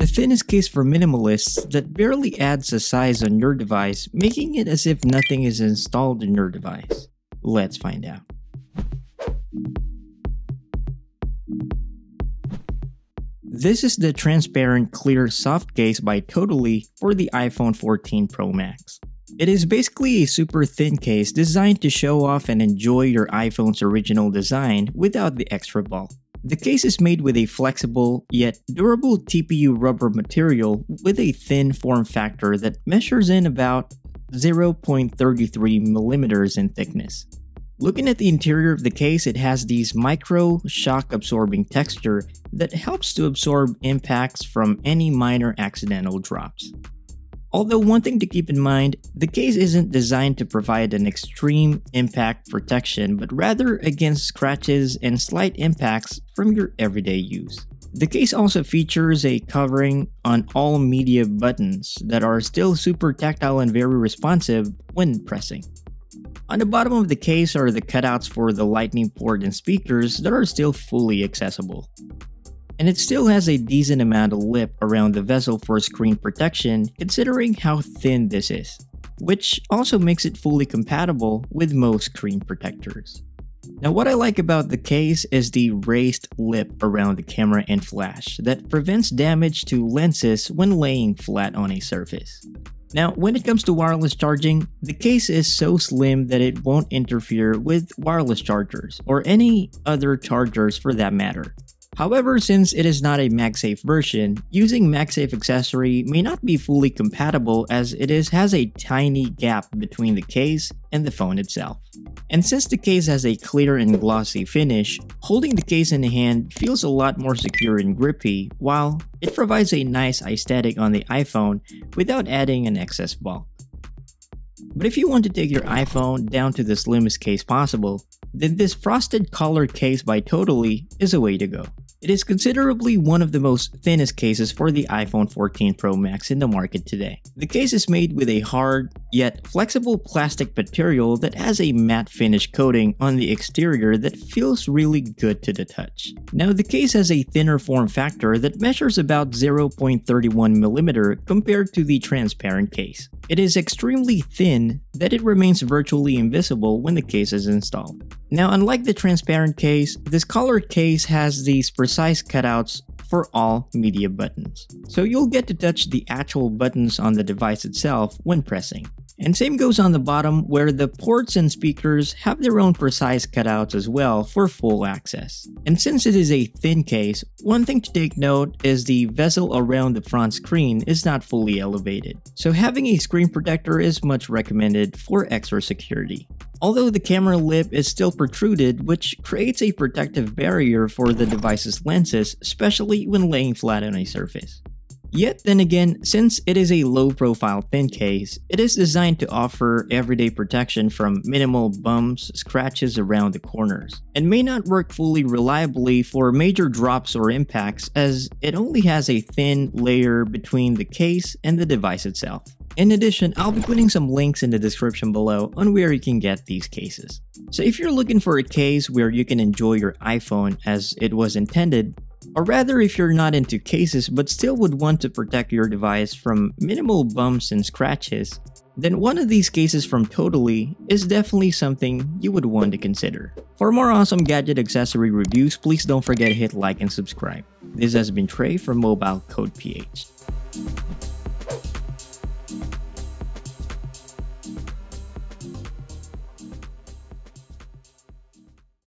thinnest case for minimalists that barely adds a size on your device, making it as if nothing is installed in your device. Let's find out. This is the transparent clear soft case by TOTALLEE for the iPhone 14 Pro Max. It is basically a super thin case designed to show off and enjoy your iPhone's original design without the extra bulk. The case is made with a flexible yet durable TPU rubber material with a thin form factor that measures in about 0.33 millimeters in thickness. Looking at the interior of the case, it has these micro shock absorbing texture that helps to absorb impacts from any minor accidental drops. Although one thing to keep in mind, the case isn't designed to provide an extreme impact protection, but rather against scratches and slight impacts from your everyday use. The case also features a covering on all media buttons that are still super tactile and very responsive when pressing. On the bottom of the case are the cutouts for the lightning port and speakers that are still fully accessible. And it still has a decent amount of lip around the bezel for screen protection considering how thin this is, which also makes it fully compatible with most screen protectors. Now what I like about the case is the raised lip around the camera and flash that prevents damage to lenses when laying flat on a surface. Now, when it comes to wireless charging, the case is so slim that it won't interfere with wireless chargers or any other chargers for that matter. However, since it is not a MagSafe version, using MagSafe accessory may not be fully compatible as it has a tiny gap between the case and the phone itself. And since the case has a clear and glossy finish, holding the case in the hand feels a lot more secure and grippy, while it provides a nice aesthetic on the iPhone without adding an excess bulk. But if you want to take your iPhone down to the slimmest case possible, then this frosted color case by TOTALLEE is a way to go. It is considerably one of the most thinnest cases for the iPhone 14 Pro Max in the market today. The case is made with a hard yet flexible plastic material that has a matte finish coating on the exterior that feels really good to the touch. Now the case has a thinner form factor that measures about 0.31mm compared to the transparent case. It is extremely thin that it remains virtually invisible when the case is installed. Now unlike the transparent case, this colored case has these precise cutouts for all media buttons. So you'll get to touch the actual buttons on the device itself when pressing. And same goes on the bottom where the ports and speakers have their own precise cutouts as well for full access. And since it is a thin case, one thing to take note is the bezel around the front screen is not fully elevated. So having a screen protector is much recommended for extra security. Although the camera lip is still protruded, which creates a protective barrier for the device's lenses, especially when laying flat on a surface. Yet then again, since it is a low-profile thin case, it is designed to offer everyday protection from minimal bumps, scratches around the corners, and may not work fully reliably for major drops or impacts as it only has a thin layer between the case and the device itself. In addition, I'll be putting some links in the description below on where you can get these cases. So if you're looking for a case where you can enjoy your iPhone as it was intended, or rather if you're not into cases but still would want to protect your device from minimal bumps and scratches, then one of these cases from TOTALLEE is definitely something you would want to consider. For more awesome gadget accessory reviews, please don't forget to hit like and subscribe. This has been Trey from Mobile Code PH.